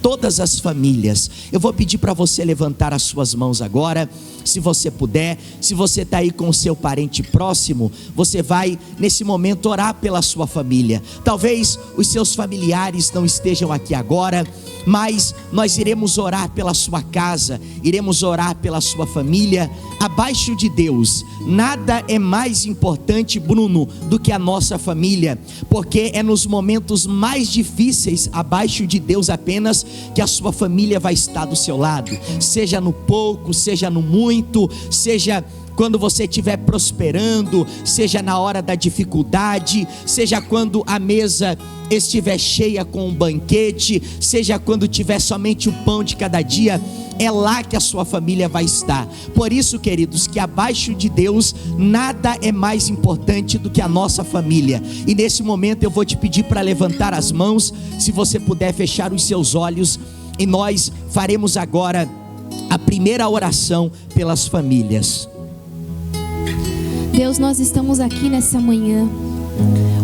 todas as famílias. Eu vou pedir para você levantar as suas mãos agora, se você puder. Se você está aí com o seu parente próximo, você vai nesse momento orar pela sua família. Talvez os seus familiares não estejam aqui agora, mas nós iremos orar pela sua casa, iremos orar pela sua família. Abaixo de Deus, nada é mais importante, Bruno, do que a nossa família, porque é nos momentos mais difíceis, abaixo de Deus apenas, que a sua família vai estar do seu lado, seja no pouco, seja no muito, seja quando você estiver prosperando, seja na hora da dificuldade, seja quando a mesa estiver cheia com um banquete, seja quando tiver somente o pão de cada dia, é lá que a sua família vai estar. Por isso, queridos, que abaixo de Deus nada é mais importante do que a nossa família. E nesse momento eu vou te pedir para levantar as mãos, se você puder fechar os seus olhos, e nós faremos agora a primeira oração pelas famílias. Deus, nós estamos aqui nessa manhã.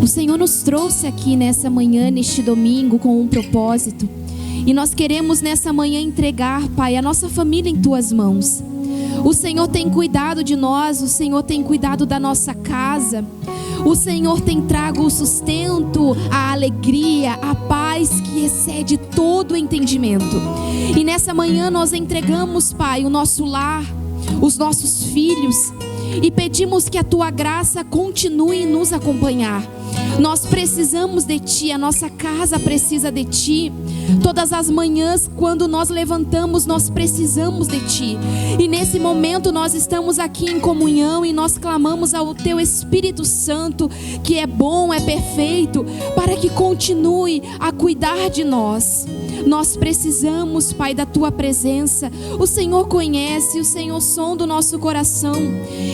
O Senhor nos trouxe aqui nessa manhã, neste domingo, com um propósito. E nós queremos nessa manhã entregar, Pai, a nossa família em Tuas mãos. O Senhor tem cuidado de nós, o Senhor tem cuidado da nossa casa. O Senhor tem trago o sustento, a alegria, a paz que excede todo o entendimento. E nessa manhã nós entregamos, Pai, o nosso lar, os nossos filhos, e pedimos que a Tua graça continue nos acompanhar. Nós precisamos de Ti, a nossa casa precisa de Ti. Todas as manhãs, quando nós levantamos, nós precisamos de Ti. E nesse momento nós estamos aqui em comunhão e nós clamamos ao Teu Espírito Santo, que é bom, é perfeito, para que continue a cuidar de nós. Nós precisamos, Pai, da Tua presença. O Senhor conhece, o Senhor sonda o nosso coração,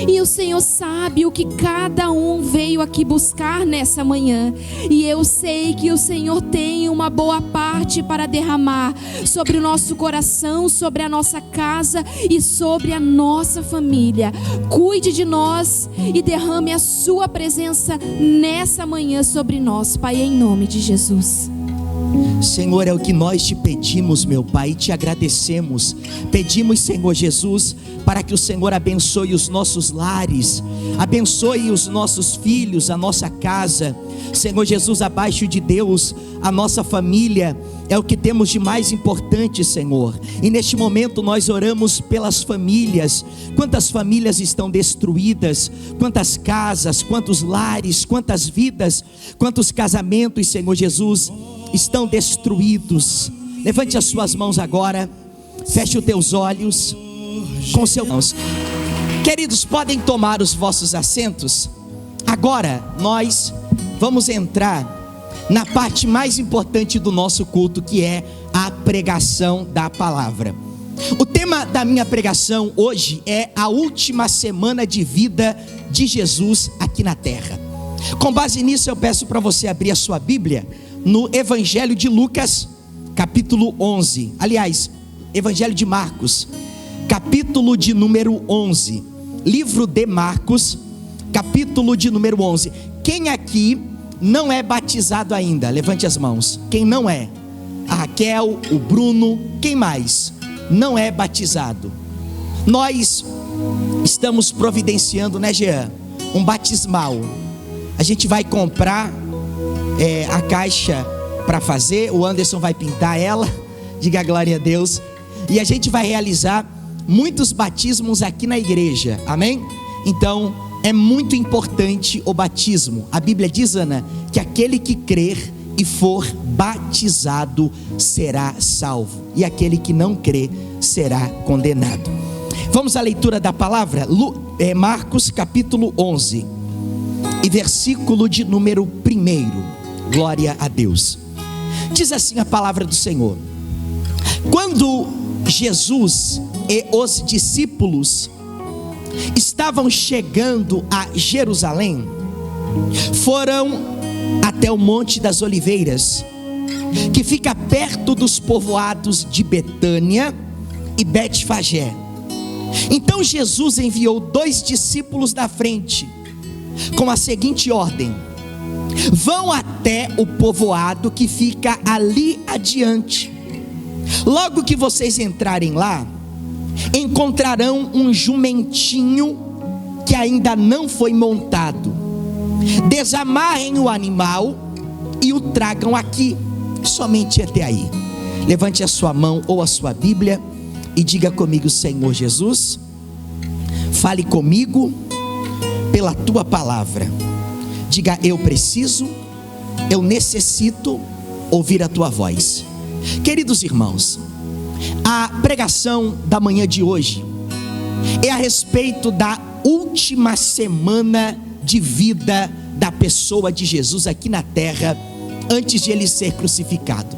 e o Senhor sabe o que cada um veio aqui buscar nessa manhã. E eu sei que o Senhor tem uma boa parte para derramar sobre o nosso coração, sobre a nossa casa e sobre a nossa família. Cuide de nós e derrame a Sua presença nessa manhã sobre nós, Pai, em nome de Jesus. Senhor, é o que nós te pedimos, meu Pai, e te agradecemos. Pedimos, Senhor Jesus, para que o Senhor abençoe os nossos lares, abençoe os nossos filhos, a nossa casa. Senhor Jesus, abaixo de Deus, a nossa família é o que temos de mais importante, Senhor. E neste momento nós oramos pelas famílias. Quantas famílias estão destruídas, quantas casas, quantos lares, quantas vidas, quantos casamentos, Senhor Jesus, estão destruídos. Levante as suas mãos agora, feche os teus olhos com seus mãos. Queridos, podem tomar os vossos assentos. Agora nós vamos entrar na parte mais importante do nosso culto, que é a pregação da palavra. O tema da minha pregação hoje é a última semana de vida de Jesus aqui na terra. Com base nisso, eu peço para você abrir a sua Bíblia no Evangelho de Lucas, capítulo 11. Aliás, Evangelho de Marcos, capítulo de número 11. Livro de Marcos, capítulo de número 11. Quem aqui não é batizado ainda? Levante as mãos. Quem não é? A Raquel, o Bruno, quem mais não é batizado? Nós estamos providenciando, né, Jean, um batismal. A gente vai comprar a caixa para fazer, o Anderson vai pintar ela, diga glória a Deus, e a gente vai realizar muitos batismos aqui na igreja, amém? Então é muito importante o batismo. A Bíblia diz, Ana, que aquele que crer e for batizado será salvo, e aquele que não crer será condenado. Vamos à leitura da palavra. Marcos capítulo 11 e versículo de número 1. Glória a Deus. Diz assim a palavra do Senhor: quando Jesus e os discípulos estavam chegando a Jerusalém, foram até o Monte das Oliveiras, que fica perto dos povoados de Betânia e Betfagé. Então Jesus enviou 2 discípulos na frente, com a seguinte ordem: vão até o povoado que fica ali adiante, Logo que vocês entrarem lá, encontrarão um jumentinho que ainda não foi montado. Desamarrem o animal e o tragam aqui, somente até aí. Levante a sua mão ou a sua Bíblia e diga comigo: Senhor Jesus, fale comigo pela tua palavra. Diga: eu preciso, eu necessito ouvir a tua voz. Queridos irmãos, a pregação da manhã de hoje é a respeito da última semana de vida da pessoa de Jesus aqui na terra, antes de ele ser crucificado.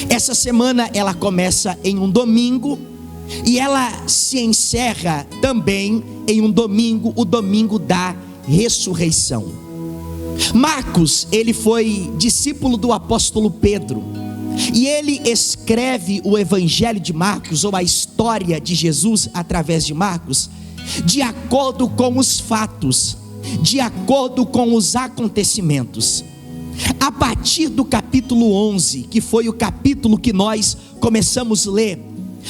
Essa semana ela começa em um domingo e ela se encerra também em um domingo, o domingo da ressurreição. Marcos, ele foi discípulo do apóstolo Pedro, e ele escreve o evangelho de Marcos, ou a história de Jesus através de Marcos, de acordo com os fatos, de acordo com os acontecimentos. A partir do capítulo 11, que foi o capítulo que nós começamos a ler,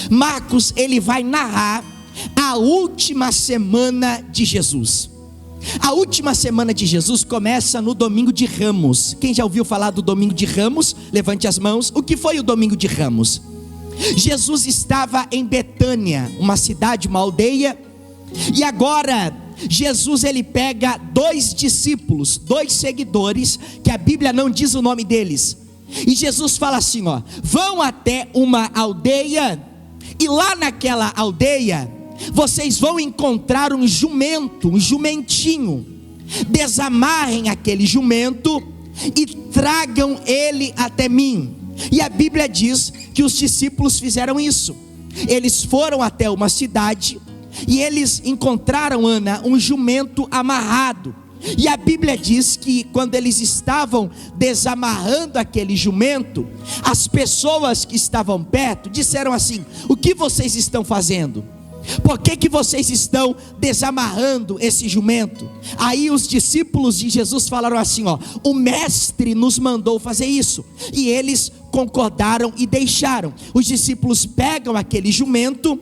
Marcos, ele vai narrar a última semana de Jesus. A última semana de Jesus começa no domingo de Ramos. Quem já ouviu falar do domingo de Ramos? Levante as mãos. O que foi o domingo de Ramos? Jesus estava em Betânia, uma cidade, uma aldeia, e agora Jesus, ele pega 2 discípulos, 2 seguidores, que a Bíblia não diz o nome deles, e Jesus fala assim, vão até uma aldeia, e lá naquela aldeia vocês vão encontrar um jumento, um jumentinho. Desamarrem aquele jumento e tragam ele até mim. E a Bíblia diz que os discípulos fizeram isso. Eles foram até uma cidade e eles encontraram, Ana, um jumento amarrado. E a Bíblia diz que quando eles estavam desamarrando aquele jumento, as pessoas que estavam perto disseram assim: o que vocês estão fazendo? Por que vocês estão desamarrando esse jumento? Aí os discípulos de Jesus falaram assim, o mestre nos mandou fazer isso. E eles concordaram e deixaram. Os discípulos pegam aquele jumento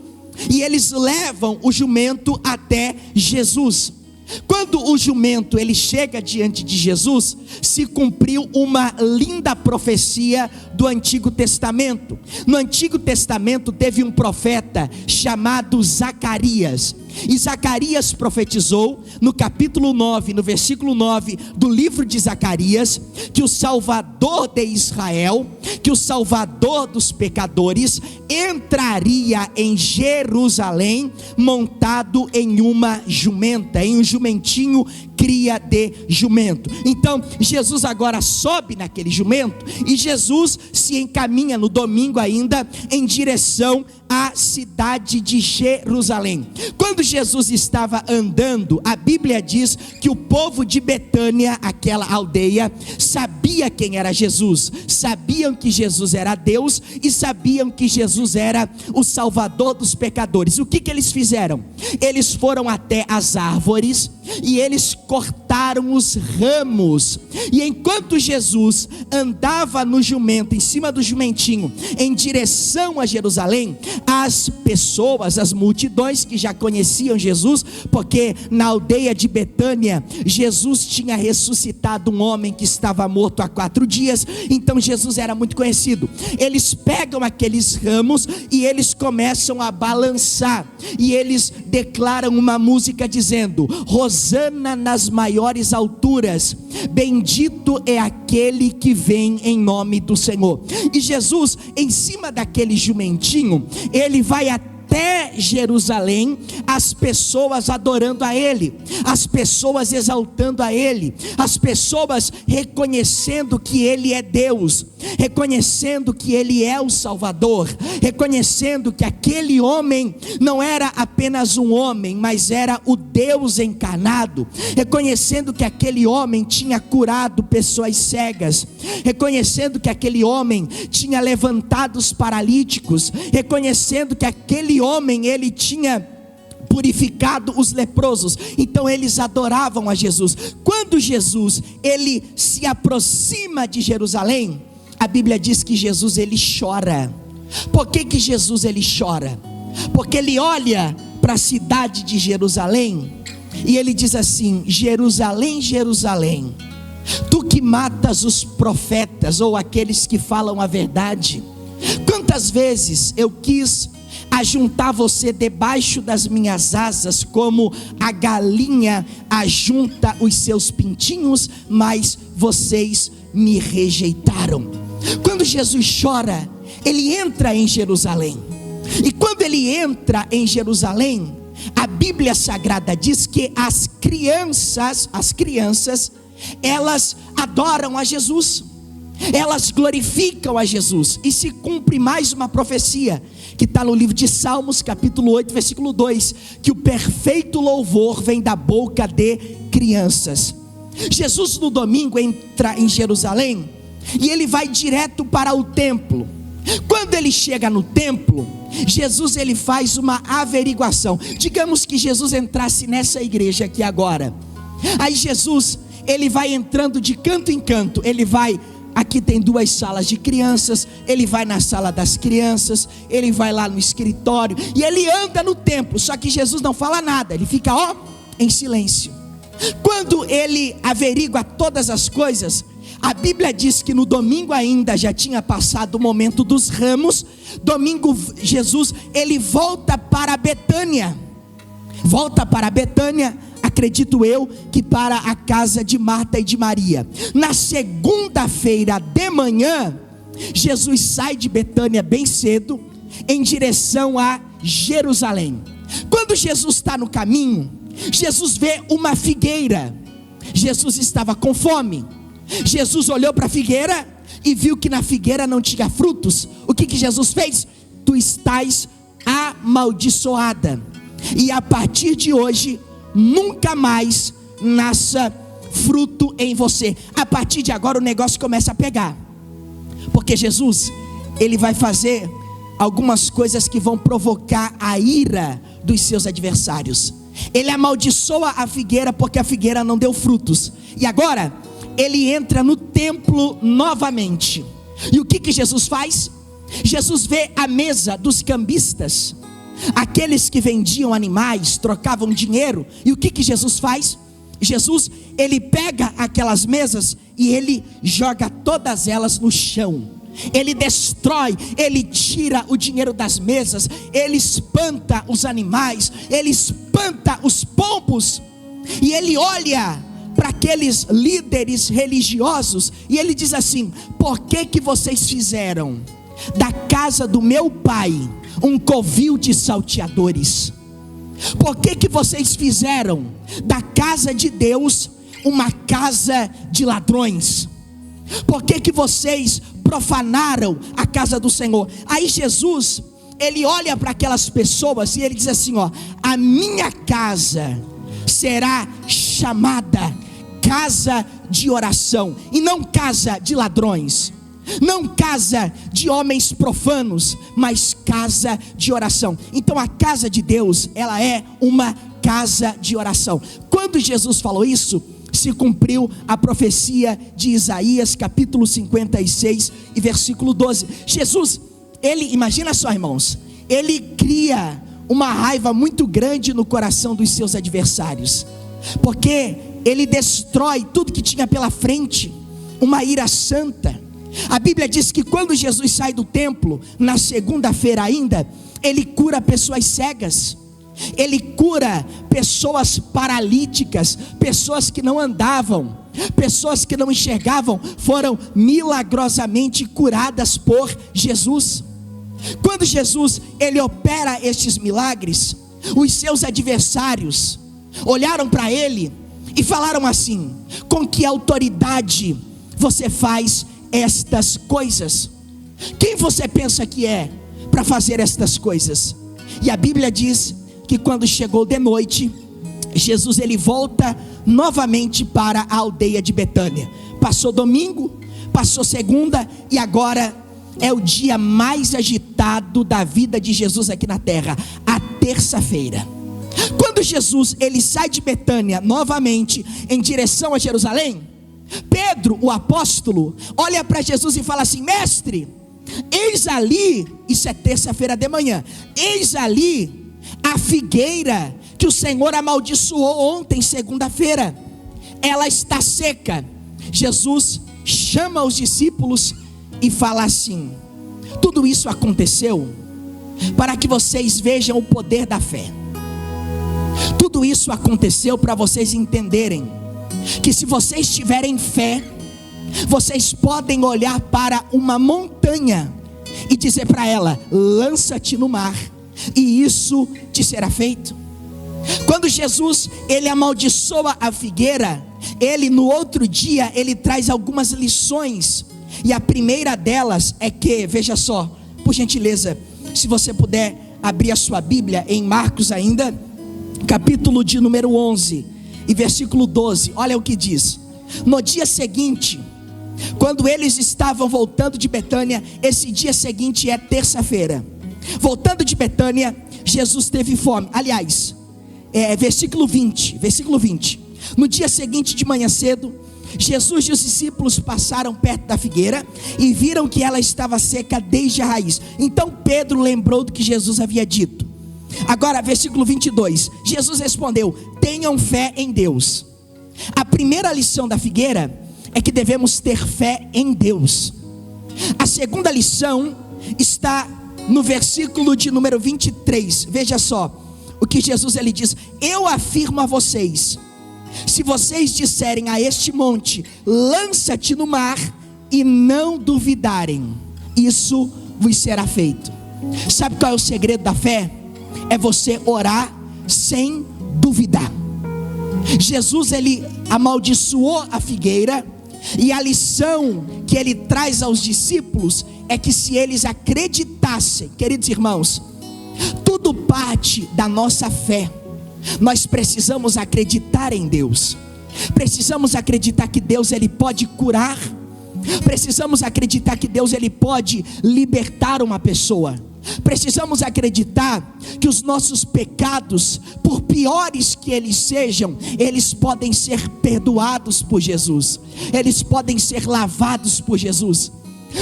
e eles levam o jumento até Jesus. Quando o jumento ele chega diante de Jesus, se cumpriu uma linda profecia do Antigo Testamento. No Antigo Testamento teve um profeta chamado Zacarias, e Zacarias profetizou no capítulo 9, no versículo 9 do livro de Zacarias, que o Salvador de Israel, que o Salvador dos pecadores, entraria em Jerusalém montado em uma jumenta, em um jumentinho, cria de jumento. Então Jesus agora sobe naquele jumento e Jesus se encaminha no domingo ainda em direção à cidade de Jerusalém. Quando Jesus estava andando, a Bíblia diz que o povo de Betânia, aquela aldeia, sabia quem era Jesus, sabiam que Jesus era Deus e sabiam que Jesus era o Salvador dos pecadores. O que eles fizeram? Eles foram até as árvores e eles cortaram os ramos, e enquanto Jesus andava no jumento, em cima do jumentinho, em direção a Jerusalém, as pessoas, as multidões que já conheciam Jesus, porque na aldeia de Betânia, Jesus tinha ressuscitado um homem que estava morto há 4 dias, então Jesus era muito conhecido. Eles pegam aqueles ramos e eles começam a balançar, e eles declaram uma música dizendo: Hosana nas maiores alturas, bendito é aquele que vem em nome do Senhor. E Jesus, em cima daquele jumentinho, ele vai até Jerusalém, as pessoas adorando a Ele, as pessoas exaltando a Ele, as pessoas reconhecendo que Ele é Deus, reconhecendo que Ele é o Salvador, reconhecendo que aquele homem não era apenas um homem, mas era o Deus encarnado, reconhecendo que aquele homem tinha curado pessoas cegas, reconhecendo que aquele homem tinha levantado os paralíticos, reconhecendo que aquele homem, ele tinha purificado os leprosos. Então eles adoravam a Jesus. Quando Jesus, ele se aproxima de Jerusalém, a Bíblia diz que Jesus, ele chora. Por que Jesus ele chora? Porque ele olha para a cidade de Jerusalém e ele diz assim: Jerusalém, Jerusalém, tu que matas os profetas ou aqueles que falam a verdade, quantas vezes eu quis ajuntar você debaixo das minhas asas, como a galinha ajunta os seus pintinhos, mas vocês me rejeitaram. Quando Jesus chora, ele entra em Jerusalém, e quando ele entra em Jerusalém, a Bíblia Sagrada diz que as crianças, elas adoram a Jesus, elas glorificam a Jesus, e se cumpre mais uma profecia, que está no livro de Salmos, capítulo 8, versículo 2, que o perfeito louvor vem da boca de crianças. Jesus no domingo entra em Jerusalém, e ele vai direto para o templo. Quando ele chega no templo, Jesus ele faz uma averiguação. Digamos que Jesus entrasse nessa igreja aqui agora, aí Jesus ele vai entrando de canto em canto, ele vai, aqui tem 2 salas de crianças, ele vai na sala das crianças, ele vai lá no escritório, e ele anda no templo, só que Jesus não fala nada, ele fica em silêncio. Quando ele averigua todas as coisas, a Bíblia diz que no domingo ainda já tinha passado o momento dos ramos. Domingo Jesus ele volta para Betânia, acredito eu que para a casa de Marta e de Maria. Na segunda-feira de manhã, Jesus sai de Betânia bem cedo, em direção a Jerusalém. Quando Jesus está no caminho, Jesus vê uma figueira. Jesus estava com fome. Jesus olhou para a figueira e viu que na figueira não tinha frutos. O que Jesus fez? Tu estás amaldiçoada, e a partir de hoje nunca mais nasça fruto em você. A partir de agora o negócio começa a pegar, porque Jesus ele vai fazer algumas coisas que vão provocar a ira dos seus adversários. Ele amaldiçoa a figueira porque a figueira não deu frutos, e agora ele entra no templo novamente. E o que Jesus faz? Jesus vê a mesa dos cambistas, aqueles que vendiam animais, trocavam dinheiro. E o que Jesus faz? Jesus, ele pega aquelas mesas e ele joga todas elas no chão. Ele destrói, ele tira o dinheiro das mesas, ele espanta os animais, ele espanta os pombos. E ele olha para aqueles líderes religiosos e ele diz assim: por que vocês fizeram da casa do meu pai um covil de salteadores? Por que vocês fizeram da casa de Deus uma casa de ladrões? Por que vocês profanaram a casa do Senhor? Aí Jesus, ele olha para aquelas pessoas e ele diz assim: a minha casa será chamada casa de oração, e não casa de ladrões, não casa de homens profanos, mas casa de oração. Então a casa de Deus, ela é uma casa de oração. Quando Jesus falou isso, se cumpriu a profecia de Isaías, capítulo 56 e versículo 12. Jesus, ele, imagina só, irmãos, ele cria uma raiva muito grande no coração dos seus adversários, porque ele destrói tudo que tinha pela frente, uma ira santa. A Bíblia diz que quando Jesus sai do templo, na segunda-feira ainda, ele cura pessoas cegas, ele cura pessoas paralíticas, pessoas que não andavam, pessoas que não enxergavam, foram milagrosamente curadas por Jesus. Quando Jesus ele opera estes milagres, os seus adversários olharam para ele e falaram assim: com que autoridade você faz estas coisas? Quem você pensa que é para fazer estas coisas? E a Bíblia diz que quando chegou de noite, Jesus ele volta novamente para a aldeia de Betânia. Passou domingo, passou segunda, e agora é o dia mais agitado da vida de Jesus aqui na terra, a terça-feira. Quando Jesus ele sai de Betânia novamente em direção a Jerusalém, Pedro, o apóstolo, olha para Jesus e fala assim: mestre, Eis ali, isso é terça-feira de manhã, eis ali a figueira que o Senhor amaldiçoou ontem, segunda-feira, ela está seca. Jesus chama os discípulos e fala assim: tudo isso aconteceu para que vocês vejam o poder da fé. Tudo isso aconteceu para vocês entenderem que se vocês tiverem fé, vocês podem olhar para uma montanha e dizer para ela: lança-te no mar, e isso te será feito. Quando Jesus, ele amaldiçoa a figueira, ele no outro dia, ele traz algumas lições, e a primeira delas é que, veja só, por gentileza, se você puder abrir a sua Bíblia em Marcos ainda, capítulo de número 11 e versículo 12, olha o que diz: no dia seguinte, quando eles estavam voltando de Betânia, esse dia seguinte é terça-feira, voltando de Betânia, Jesus teve fome. Aliás, versículo 20, no dia seguinte de manhã cedo, Jesus e os discípulos passaram perto da figueira e viram que ela estava seca desde a raiz. Então Pedro lembrou do que Jesus havia dito. Agora, versículo 22, Jesus respondeu: tenham fé em Deus. A primeira lição da figueira é que devemos ter fé em Deus. A segunda lição está no versículo de número 23. Veja só o que Jesus ele diz: eu afirmo a vocês, se vocês disserem a este monte, lança-te no mar, e não duvidarem, isso vos será feito. Sabe qual é o segredo da fé? É você orar sem duvidar. Jesus ele amaldiçoou a figueira, e a lição que ele traz aos discípulos é que se eles acreditassem, queridos irmãos, tudo parte da nossa fé. Nós precisamos acreditar em Deus, precisamos acreditar que Deus ele pode curar, precisamos acreditar que Deus ele pode libertar uma pessoa, precisamos acreditar que os nossos pecados, por piores que eles sejam, eles podem ser perdoados por Jesus, eles podem ser lavados por Jesus.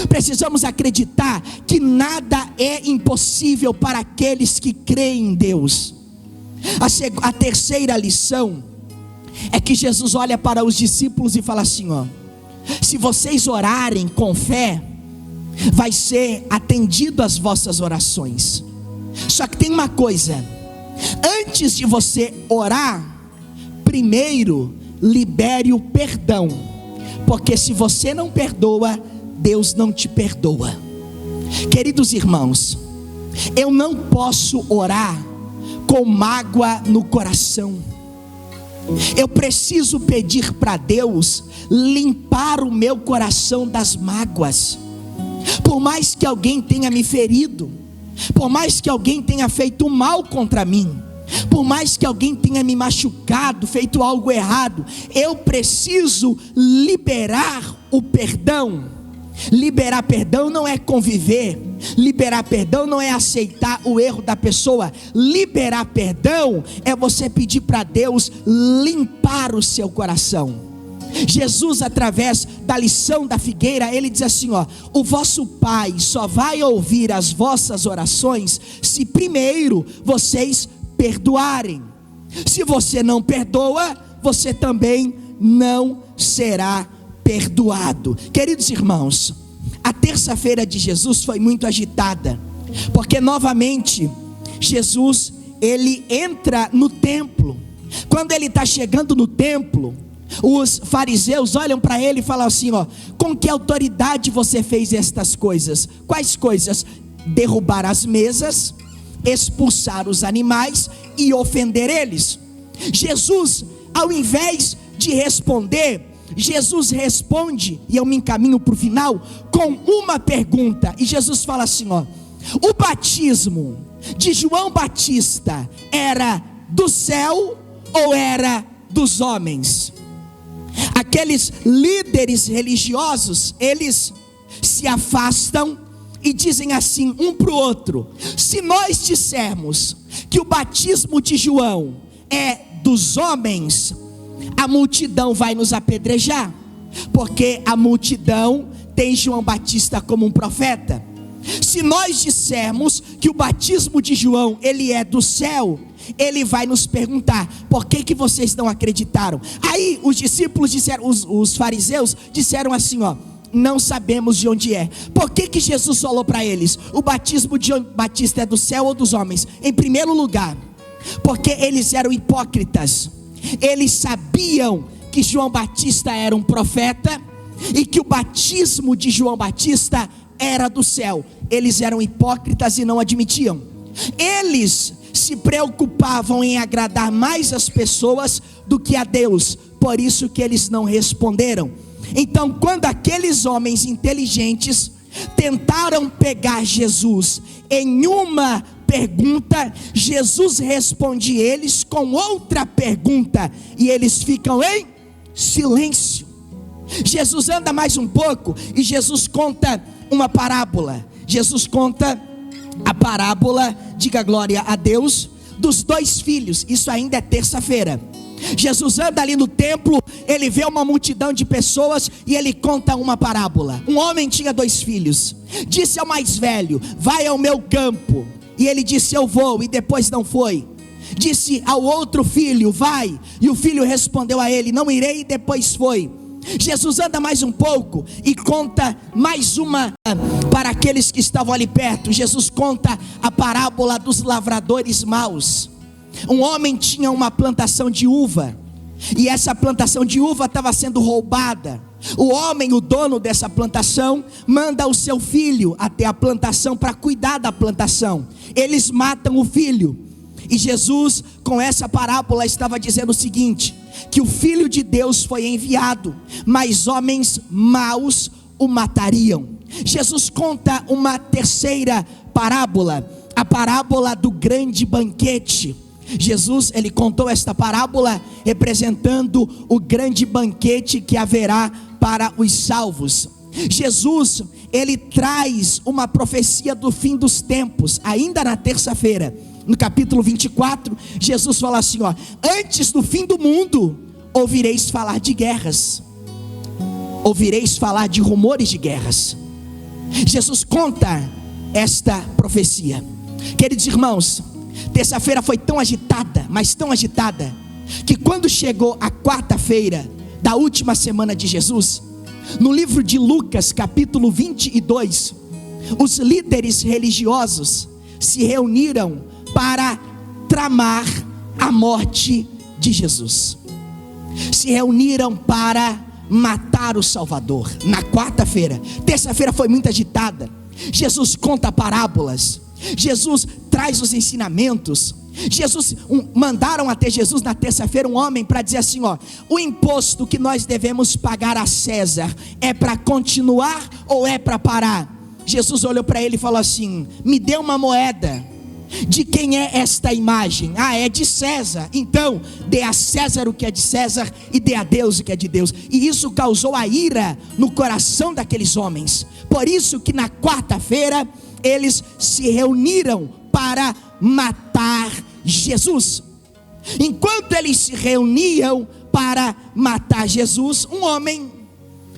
Precisamos acreditar que nada é impossível para aqueles que creem em Deus. A terceira lição é que Jesus olha para os discípulos e fala assim: se vocês orarem com fé, vai ser atendido as vossas orações. Só que tem uma coisa: antes de você orar, primeiro libere o perdão, porque se você não perdoa, Deus não te perdoa. Queridos irmãos, eu não posso orar com mágoa no coração. Eu preciso pedir para Deus limpar o meu coração das mágoas. Por mais que alguém tenha me ferido, por mais que alguém tenha feito mal contra mim, por mais que alguém tenha me machucado, feito algo errado, eu preciso liberar o perdão. Liberar perdão não é conviver, liberar perdão não é aceitar o erro da pessoa, liberar perdão é você pedir para Deus limpar o seu coração. Jesus, através da lição da figueira, ele diz assim: o vosso Pai só vai ouvir as vossas orações se primeiro vocês perdoarem. Se você não perdoa, você também não será perdoado. Queridos irmãos, a terça-feira de Jesus foi muito agitada, porque novamente Jesus ele entra no templo. Quando ele está chegando no templo, os fariseus olham para ele e falam assim: com que autoridade você fez estas coisas? Quais coisas? Derrubar as mesas, expulsar os animais e ofender eles. Jesus, ao invés de responder, Jesus responde, e eu me encaminho para o final, com uma pergunta. E Jesus fala assim: o batismo de João Batista era do céu ou era dos homens? Aqueles líderes religiosos, eles se afastam e dizem assim um para o outro: se nós dissermos que o batismo de João é dos homens, a multidão vai nos apedrejar, porque a multidão tem João Batista como um profeta. Se nós dissermos que o batismo de João, ele é do céu, ele vai nos perguntar: por que vocês não acreditaram? Aí os discípulos disseram, os fariseus disseram assim, não sabemos de onde é. Por que Jesus falou para eles: o batismo de João Batista é do céu ou dos homens? Em primeiro lugar, porque eles eram hipócritas. Eles sabiam que João Batista era um profeta e que o batismo de João Batista era do céu. Eles eram hipócritas e não admitiam. Eles se preocupavam em agradar mais as pessoas do que a Deus. Por isso que eles não responderam. Então, quando aqueles homens inteligentes tentaram pegar Jesus em uma pergunta, Jesus responde eles com outra pergunta, e eles ficam em silêncio. Jesus anda mais um pouco e Jesus conta uma parábola. Jesus conta a parábola, diga glória a Deus, dos 2 filhos. Isso ainda é terça-feira. Jesus anda ali no templo, ele vê uma multidão de pessoas e ele conta uma parábola. Um homem tinha 2 filhos. Disse ao mais velho: vai ao meu campo. E ele disse: eu vou, e depois não foi. Disse ao outro filho: vai. E o filho respondeu a ele: não irei, e depois foi. Jesus anda mais um pouco e conta mais uma para aqueles que estavam ali perto. Jesus conta a parábola dos lavradores maus. Um homem tinha uma plantação de uva, e essa plantação de uva estava sendo roubada. O homem, o dono dessa plantação, manda o seu filho até a plantação para cuidar da plantação. Eles matam o filho. E Jesus, com essa parábola, estava dizendo o seguinte: que o Filho de Deus foi enviado, mas homens maus o matariam. Jesus conta uma terceira parábola, a parábola do grande banquete. Jesus, ele contou esta parábola representando o grande banquete que haverá para os salvos. Jesus, ele traz uma profecia do fim dos tempos, ainda na terça-feira. No capítulo 24, Jesus fala assim, antes do fim do mundo, ouvireis falar de guerras, ouvireis falar de rumores de guerras. Jesus conta esta profecia. Queridos irmãos, terça-feira foi tão agitada, mas tão agitada, que quando chegou a quarta-feira da última semana de Jesus, no livro de Lucas, capítulo 22, os líderes religiosos se reuniram para tramar a morte de Jesus. Se reuniram para matar o Salvador. Na quarta-feira, terça-feira foi muito agitada. Jesus conta parábolas, Jesus traz os ensinamentos. Mandaram até Jesus na terça-feira um homem para dizer assim, o imposto que nós devemos pagar a César é para continuar ou é para parar? Jesus olhou para ele e falou assim: me dê uma moeda. De quem é esta imagem? É de César. Então dê a César o que é de César e dê a Deus o que é de Deus. E isso causou a ira no coração daqueles homens. Por isso que na quarta-feira eles se reuniram para matar Jesus. Enquanto eles se reuniam para matar Jesus, um homem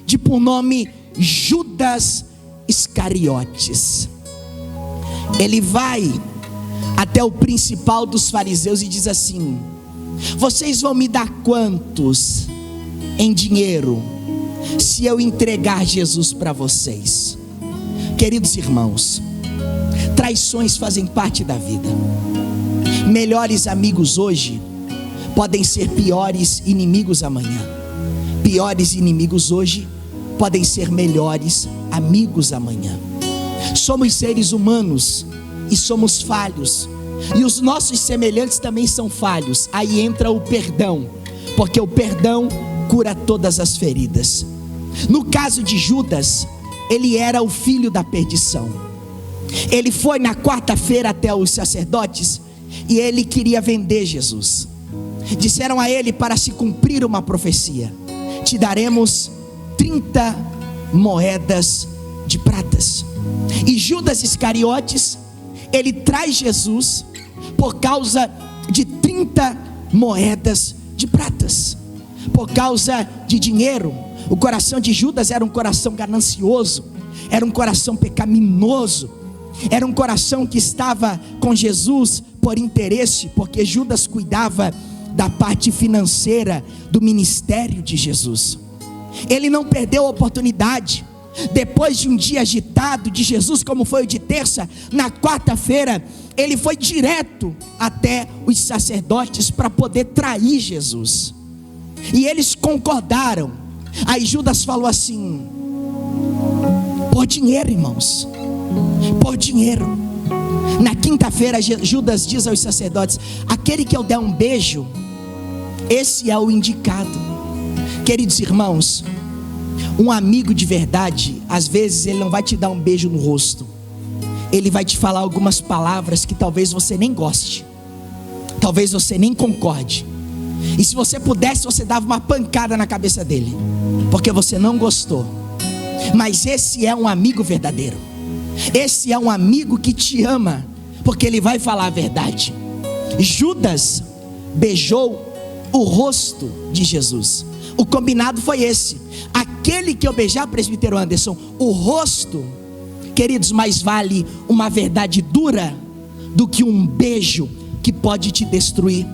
de por nome Judas Iscariotes, ele vai até o principal dos fariseus e diz assim: vocês vão me dar quantos em dinheiro se eu entregar Jesus para vocês? Queridos irmãos, traições fazem parte da vida. Melhores amigos hoje podem ser piores inimigos amanhã. Piores inimigos hoje podem ser melhores amigos amanhã. Somos seres humanos e somos falhos, e os nossos semelhantes também são falhos. Aí entra o perdão, porque o perdão cura todas as feridas. No caso de Judas, ele era o filho da perdição. Ele foi na quarta-feira até os sacerdotes e ele queria vender Jesus. Disseram a ele para se cumprir uma profecia: te daremos 30 moedas de pratas. E Judas Iscariotes, ele traz Jesus por causa de 30 moedas de pratas, por causa de dinheiro. O coração de Judas era um coração ganancioso, era um coração pecaminoso. Era um coração que estava com Jesus por interesse, porque Judas cuidava da parte financeira do ministério de Jesus. Ele não perdeu a oportunidade. Depois de um dia agitado de Jesus, como foi o de terça, na quarta-feira, ele foi direto até os sacerdotes para poder trair Jesus. E eles concordaram. Aí Judas falou assim: por dinheiro, irmãos, por dinheiro. Na quinta-feira, Judas diz aos sacerdotes: aquele que eu der um beijo, esse é o indicado. Queridos irmãos, um amigo de verdade, às vezes ele não vai te dar um beijo no rosto. Ele vai te falar algumas palavras que talvez você nem goste, talvez você nem concorde. E se você pudesse, você dava uma pancada na cabeça dele, porque você não gostou. Mas esse é um amigo verdadeiro. Esse é um amigo que te ama, porque ele vai falar a verdade. Judas beijou o rosto de Jesus. O combinado foi esse: aquele que eu beijar, presbítero Anderson, o rosto. Queridos, mais vale uma verdade dura do que um beijo que pode te destruir.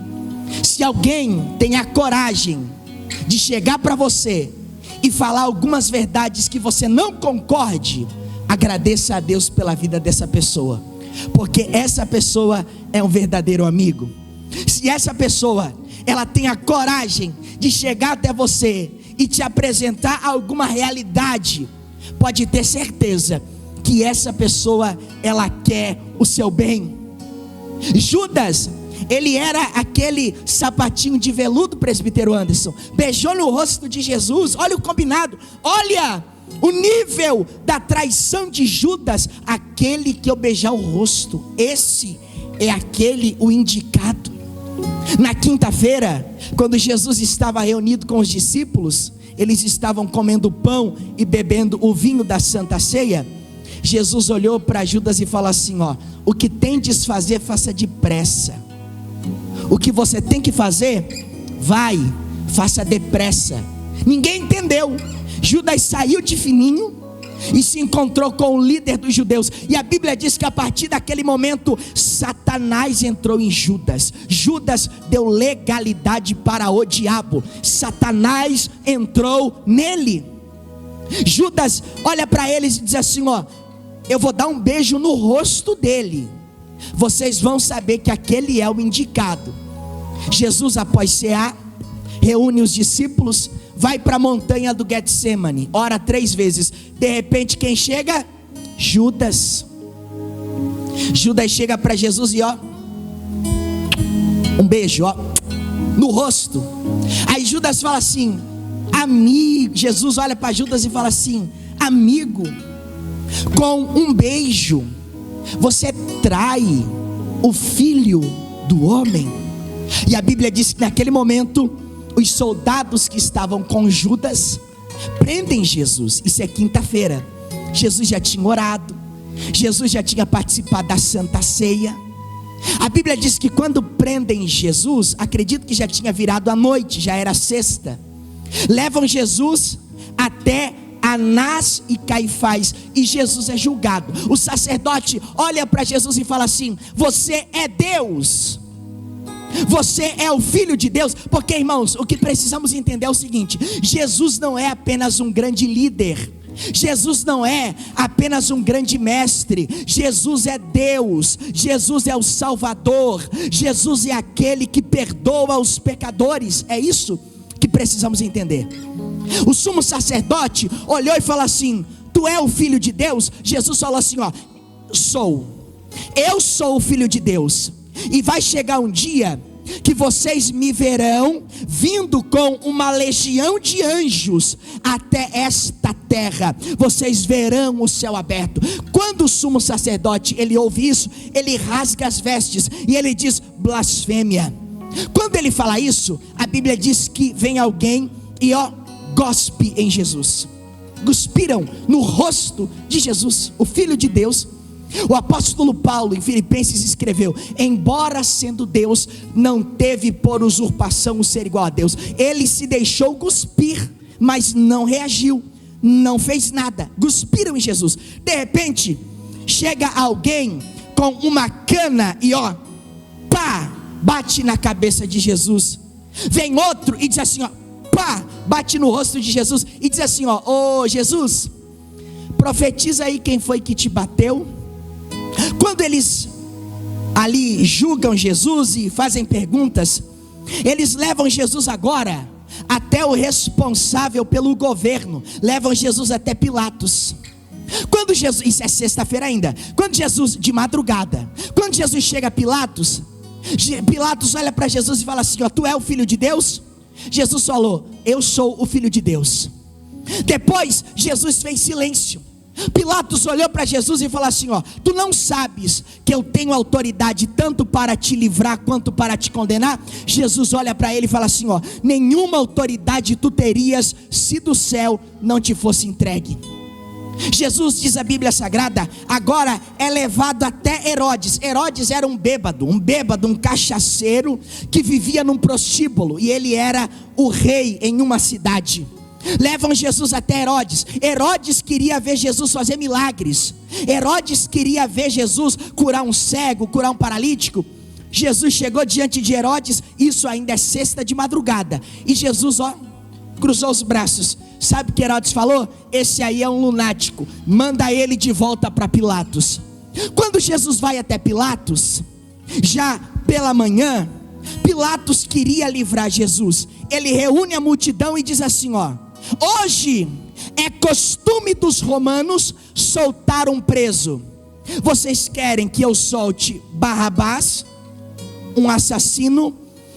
Se alguém tem a coragem de chegar para você e falar algumas verdades que você não concorde, agradeça a Deus pela vida dessa pessoa, porque essa pessoa é um verdadeiro amigo. Se essa pessoa, ela tem a coragem de chegar até você e te apresentar alguma realidade, pode ter certeza que essa pessoa, ela quer o seu bem. Judas, ele era aquele sapatinho de veludo, presbítero Anderson, beijou no rosto de Jesus. Olha o combinado, olha o nível da traição de Judas. Aquele que eu beijar o rosto, esse é aquele, o indicado. Na quinta-feira, quando Jesus estava reunido com os discípulos, eles estavam comendo pão e bebendo o vinho da Santa Ceia. Jesus olhou para Judas e falou assim: ó, o que tendes fazer, faça depressa. O que você tem que fazer, vai, faça depressa. Ninguém entendeu. Judas saiu de fininho e se encontrou com o líder dos judeus. E a Bíblia diz que a partir daquele momento, Satanás entrou em Judas. Judas deu legalidade para o diabo. Satanás entrou nele. Judas olha para eles e diz assim: ó, eu vou dar um beijo no rosto dele, vocês vão saber que aquele é o indicado. Jesus, após cear, reúne os discípulos, vai para a montanha do Getsemane, ora 3 vezes. De repente, quem chega? Judas. Judas chega para Jesus e ó, um beijo, ó, no rosto. Aí Judas fala assim: amigo. Jesus olha para Judas e fala assim: amigo, com um beijo você trai o filho do homem. E a Bíblia diz que naquele momento os soldados que estavam com Judas prendem Jesus. Isso é quinta-feira. Jesus já tinha orado, Jesus já tinha participado da Santa Ceia. A Bíblia diz que quando prendem Jesus, acredito que já tinha virado a noite, já era sexta. Levam Jesus até Anás e Caifás, e Jesus é julgado. O sacerdote olha para Jesus e fala assim: você é Deus, você é o Filho de Deus. Porque, irmãos, o que precisamos entender é o seguinte: Jesus não é apenas um grande líder, Jesus não é apenas um grande mestre. Jesus é Deus, Jesus é o Salvador, Jesus é aquele que perdoa os pecadores. É isso que precisamos entender. O sumo sacerdote olhou e falou assim: tu é o Filho de Deus? Jesus falou assim: ó, eu sou o Filho de Deus. E vai chegar um dia que vocês me verão vindo com uma legião de anjos até esta terra. Vocês verão o céu aberto. Quando o sumo sacerdote ele ouve isso, ele rasga as vestes e ele diz: blasfêmia. Quando ele fala isso, a Bíblia diz que vem alguém e ó, gospe em Jesus. Cuspiram no rosto de Jesus, o Filho de Deus. O apóstolo Paulo em Filipenses escreveu: embora sendo Deus, não teve por usurpação o ser igual a Deus. Ele se deixou cuspir, mas não reagiu, não fez nada. Cuspiram em Jesus. De repente, chega alguém com uma cana e pá, bate na cabeça de Jesus. Vem outro e diz assim, pá, bate no rosto de Jesus e diz assim, ô Jesus, profetiza aí quem foi que te bateu. Quando eles ali julgam Jesus e fazem perguntas, eles levam Jesus agora até o responsável pelo governo, levam Jesus até Pilatos. Quando Jesus, isso é sexta-feira ainda, quando Jesus, de madrugada, quando Jesus chega a Pilatos, Pilatos olha para Jesus e fala assim, tu é o filho de Deus? Jesus falou, eu sou o filho de Deus. Depois Jesus fez silêncio. Pilatos olhou para Jesus e falou assim, tu não sabes que eu tenho autoridade tanto para te livrar quanto para te condenar? Jesus olha para ele e fala assim, nenhuma autoridade tu terias se do céu não te fosse entregue. Jesus, diz a Bíblia Sagrada, agora é levado até Herodes. Herodes era um bêbado, um cachaceiro que vivia num prostíbulo, e ele era o rei em uma cidade. Levam Jesus até Herodes. Herodes queria ver Jesus fazer milagres. Herodes queria ver Jesus curar um cego, curar um paralítico. Jesus chegou diante de Herodes, isso ainda é sexta de madrugada, e Jesus cruzou os braços. Sabe o que Herodes falou? Esse aí é um lunático, manda ele de volta para Pilatos. Quando Jesus vai até Pilatos, já pela manhã, Pilatos queria livrar Jesus. Ele reúne a multidão e diz assim, hoje é costume dos romanos soltar um preso. Vocês querem que eu solte Barrabás, um assassino,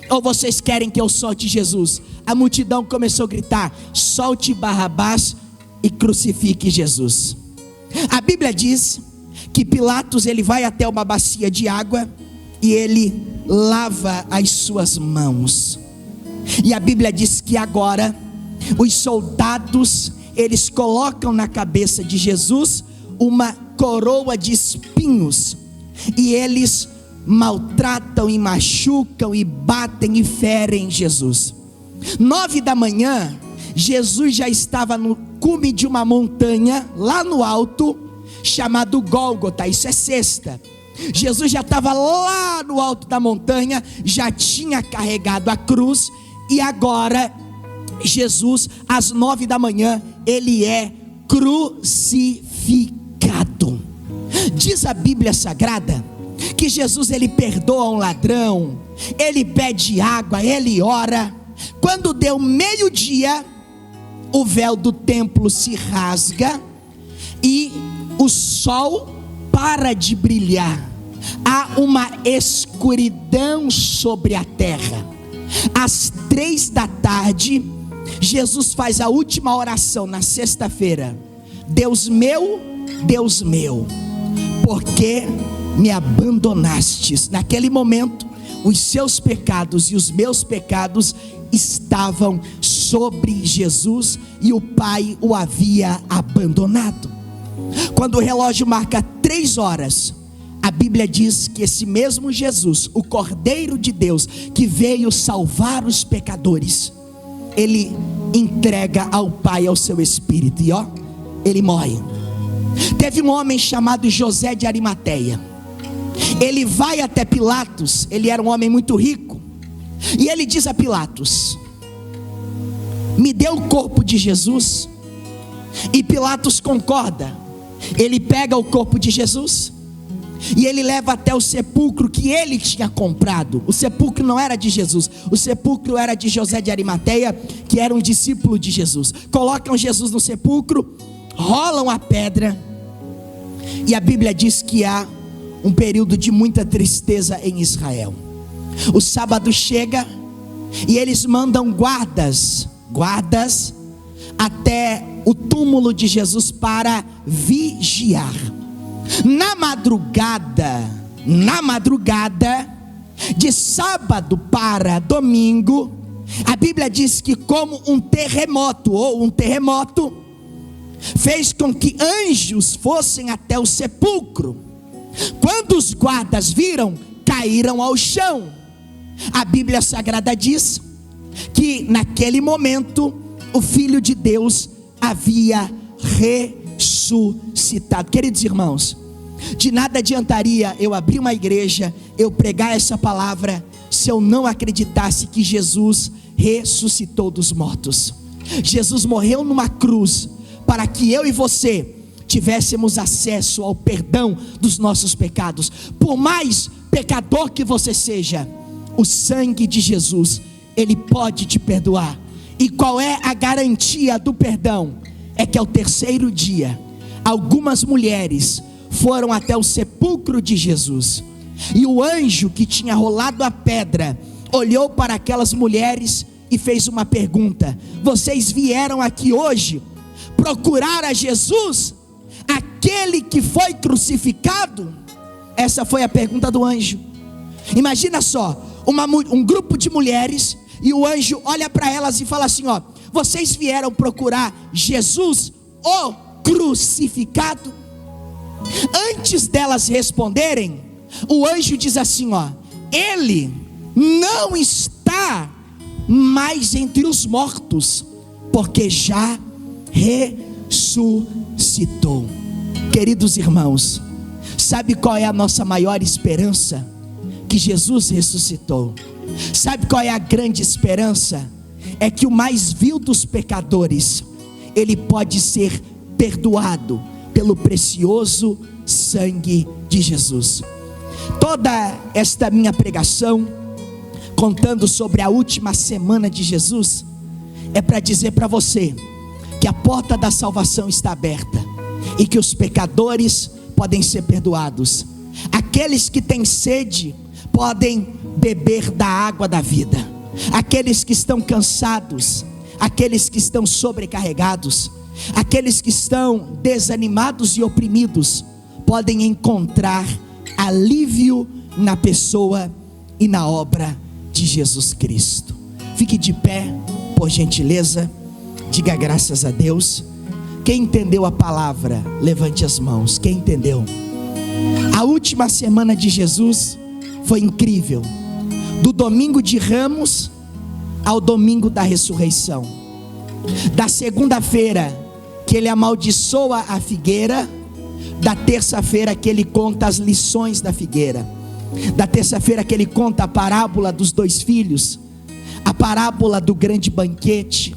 ou vocês querem que eu solte Jesus? A multidão começou a gritar, solte Barrabás e crucifique Jesus. A Bíblia diz que Pilatos, ele vai até uma bacia de água e ele lava as suas mãos. E a Bíblia diz que agora os soldados, eles colocam na cabeça de Jesus uma coroa de espinhos, e eles maltratam e machucam e batem e ferem Jesus. 9 da manhã, Jesus já estava no cume de uma montanha, lá no alto, chamado Gólgota, isso é sexta. Jesus já estava lá no alto da montanha, já tinha carregado a cruz, e agora Jesus, às 9 da manhã, ele é crucificado. Diz a Bíblia Sagrada que Jesus, ele perdoa um ladrão, ele pede água, ele ora. Quando deu meio-dia, o véu do templo se rasga e o sol para de brilhar. Há uma escuridão sobre a terra. Às 3 da tarde, Jesus faz a última oração na sexta-feira. Deus meu, por que me abandonastes? Naquele momento, os seus pecados e os meus pecados estavam sobre Jesus, e o Pai o havia abandonado. Quando o relógio marca 3 horas, a Bíblia diz que esse mesmo Jesus, o Cordeiro de Deus, que veio salvar os pecadores, ele entrega ao Pai, ao seu Espírito, e ele morre. Teve um homem chamado José de Arimateia. Ele vai até Pilatos, ele era um homem muito rico, e ele diz a Pilatos, me dê o corpo de Jesus. E Pilatos concorda. Ele pega o corpo de Jesus e ele leva até o sepulcro que ele tinha comprado. O sepulcro não era de Jesus, o sepulcro era de José de Arimateia, que era um discípulo de Jesus. Colocam Jesus no sepulcro, rolam a pedra, e a Bíblia diz que há um período de muita tristeza em Israel. O sábado chega e eles mandam guardas até o túmulo de Jesus para vigiar. Na madrugada de sábado para domingo, a Bíblia diz que como um terremoto fez com que anjos fossem até o sepulcro. Quando os guardas viram, caíram ao chão. A Bíblia Sagrada diz que naquele momento o Filho de Deus havia ressuscitado. Queridos irmãos, De nada adiantaria eu abrir uma igreja, eu pregar essa palavra, se eu não acreditasse que Jesus ressuscitou dos mortos. Jesus morreu numa cruz para que eu e você tivéssemos acesso ao perdão dos nossos pecados. Por mais pecador que você seja, o sangue de Jesus, ele pode te perdoar. E qual é a garantia do perdão? É que ao terceiro dia, algumas mulheres foram até o sepulcro de Jesus, e o anjo que tinha rolado a pedra olhou para aquelas mulheres e fez uma pergunta: vocês vieram aqui hoje procurar a Jesus, aquele que foi crucificado? Essa foi a pergunta do anjo. Imagina só, um grupo de mulheres, e o anjo olha para elas e fala assim: ó, vocês vieram procurar Jesus, o crucificado? Antes delas responderem, o anjo diz assim: ó, ele não está mais entre os mortos, porque já ressuscitou. Queridos irmãos, sabe qual é a nossa maior esperança? Que Jesus ressuscitou. Sabe qual é a grande esperança? É que o mais vil dos pecadores, ele pode ser perdoado pelo precioso sangue de Jesus. Toda esta minha pregação, contando sobre a última semana de Jesus, é para dizer para você que a porta da salvação está aberta e que os pecadores podem ser perdoados. Aqueles que têm sede podem beber da água da vida. Aqueles que estão cansados, aqueles que estão sobrecarregados, aqueles que estão desanimados e oprimidos, podem encontrar alívio na pessoa e na obra de Jesus Cristo. Fique de pé, por gentileza. Diga graças a Deus. Quem entendeu a palavra, levante as mãos. Quem entendeu? A última semana de Jesus foi incrível. Do domingo de Ramos ao domingo da ressurreição. Da segunda-feira que ele amaldiçoa a figueira, da terça-feira que ele conta as lições da figueira, da terça-feira que ele conta a parábola dos 2 filhos, a parábola do grande banquete,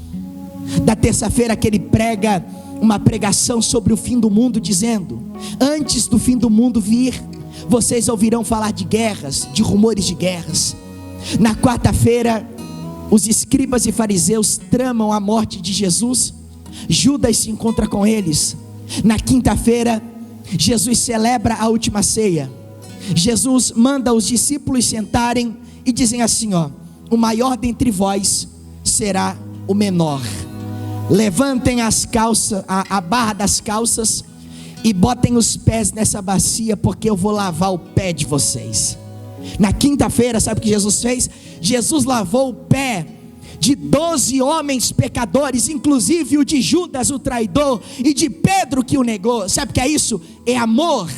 da terça-feira que ele prega uma pregação sobre o fim do mundo, dizendo: antes do fim do mundo vir, vocês ouvirão falar de guerras, de rumores de guerras. Na quarta-feira, os escribas e fariseus tramam a morte de Jesus. Judas se encontra com eles. Na quinta-feira, Jesus celebra a última ceia. Jesus manda os discípulos sentarem e dizem assim: ó, o maior dentre vós será o menor. Levantem as calças, a barra das calças, e botem os pés nessa bacia, porque eu vou lavar o pé de vocês. Na quinta-feira, sabe o que Jesus fez? Jesus lavou o pé de 12 homens pecadores, inclusive o de Judas, o traidor, e de Pedro, que o negou. Sabe o que é isso? É amor.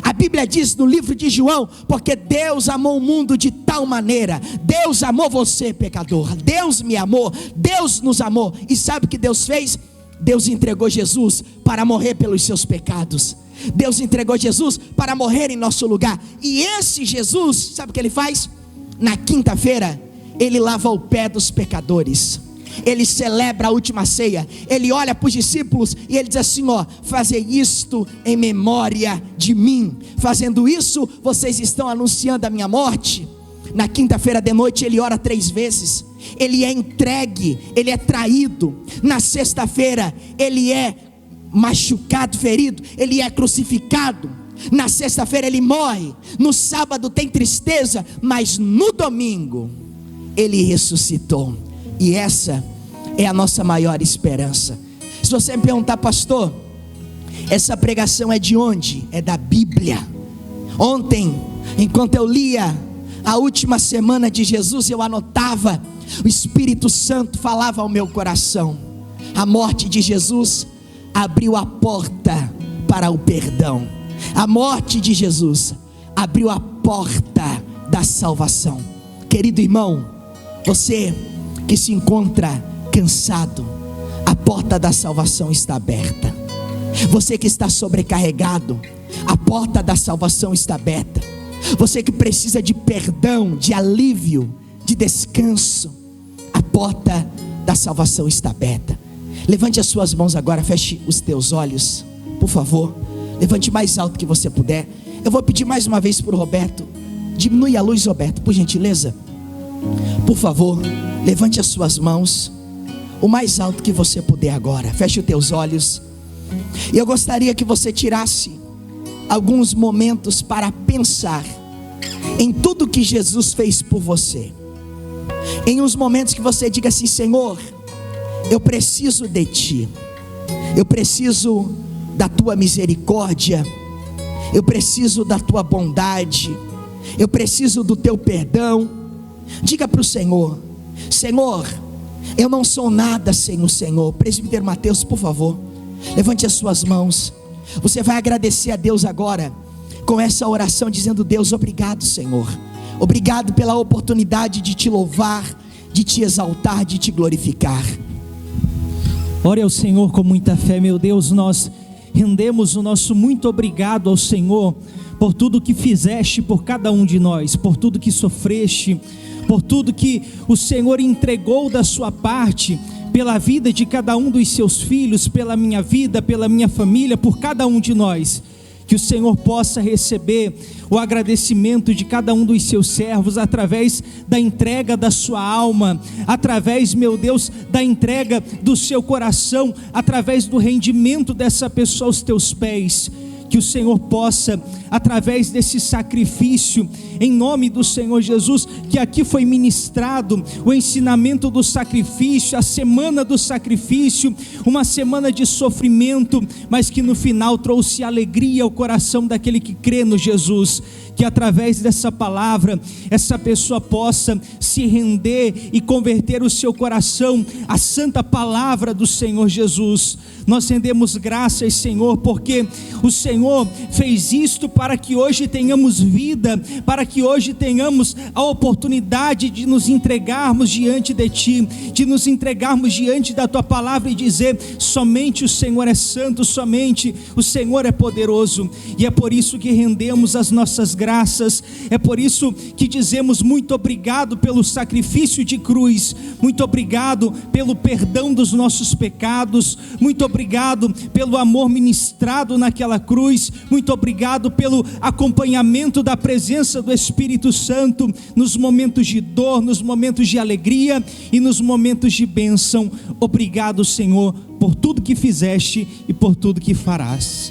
A Bíblia diz no livro de João: porque Deus amou o mundo de tal maneira. Deus amou você, pecador. Deus me amou, Deus nos amou. E sabe o que Deus fez? Deus entregou Jesus para morrer pelos seus pecados. Deus entregou Jesus para morrer em nosso lugar. E esse Jesus, sabe o que ele faz? Na quinta-feira, ele lava o pé dos pecadores. Ele celebra a última ceia. Ele olha para os discípulos e ele diz assim: ó, fazei isto em memória de mim. Fazendo isso, vocês estão anunciando a minha morte. Na quinta-feira de noite ele ora 3 vezes. Ele é entregue, ele é traído. Na sexta-feira ele é machucado, ferido, ele é crucificado. Na sexta-feira ele morre. No sábado tem tristeza, mas no domingo ele ressuscitou. E essa é a nossa maior esperança. Se você me perguntar: pastor, essa pregação é de onde? É da Bíblia. Ontem, enquanto eu lia a última semana de Jesus, eu anotava, o Espírito Santo falava ao meu coração. A morte de Jesus abriu a porta para o perdão. A morte de Jesus abriu a porta da salvação. Querido irmão, você que se encontra cansado, a porta da salvação está aberta. Você que está sobrecarregado, a porta da salvação está aberta. Você que precisa de perdão, de alívio, de descanso, a porta da salvação está aberta. Levante as suas mãos agora, feche os teus olhos, por favor. Levante mais alto que você puder. Eu vou pedir mais uma vez para o Roberto. Diminui a luz, Roberto, por gentileza. Por favor, levante as suas mãos o mais alto que você puder agora. Feche os teus olhos. E eu gostaria que você tirasse alguns momentos para pensar em tudo que Jesus fez por você. Em uns momentos que você diga assim: Senhor, eu preciso de Ti. Eu preciso da Tua misericórdia. Eu preciso da Tua bondade. Eu preciso do Teu perdão. Diga para o Senhor: Senhor, eu não sou nada sem o Senhor. Presbítero Mateus, por favor, levante as suas mãos. Você vai agradecer a Deus agora com essa oração, dizendo: Deus, obrigado, Senhor. Obrigado pela oportunidade de Te louvar, de Te exaltar, de Te glorificar. Ore ao Senhor com muita fé. Meu Deus, nós rendemos o nosso muito obrigado ao Senhor por tudo que fizeste por cada um de nós, por tudo que sofreste, por tudo que o Senhor entregou da sua parte, pela vida de cada um dos seus filhos, pela minha vida, pela minha família, por cada um de nós. Que o Senhor possa receber o agradecimento de cada um dos seus servos, através da entrega da sua alma, através, meu Deus, da entrega do seu coração, através do rendimento dessa pessoa aos teus pés. Que o Senhor possa, através desse sacrifício, em nome do Senhor Jesus, que aqui foi ministrado o ensinamento do sacrifício, a semana do sacrifício, uma semana de sofrimento, mas que no final trouxe alegria ao coração daquele que crê no Jesus. Que através dessa palavra, essa pessoa possa se render e converter o seu coração à santa palavra do Senhor Jesus. Nós rendemos graças, Senhor, porque o Senhor fez isto para que hoje tenhamos vida, para que hoje tenhamos a oportunidade de nos entregarmos diante de Ti, de nos entregarmos diante da Tua palavra e dizer: somente o Senhor é santo, somente o Senhor é poderoso. E é por isso que rendemos as nossas graças, é por isso que dizemos muito obrigado pelo sacrifício de cruz, muito obrigado pelo perdão dos nossos pecados, muito obrigado pelo amor ministrado naquela cruz, muito obrigado pelo acompanhamento da presença do Espírito Santo nos momentos de dor, nos momentos de alegria e nos momentos de bênção. Obrigado, Senhor, por tudo que fizeste e por tudo que farás.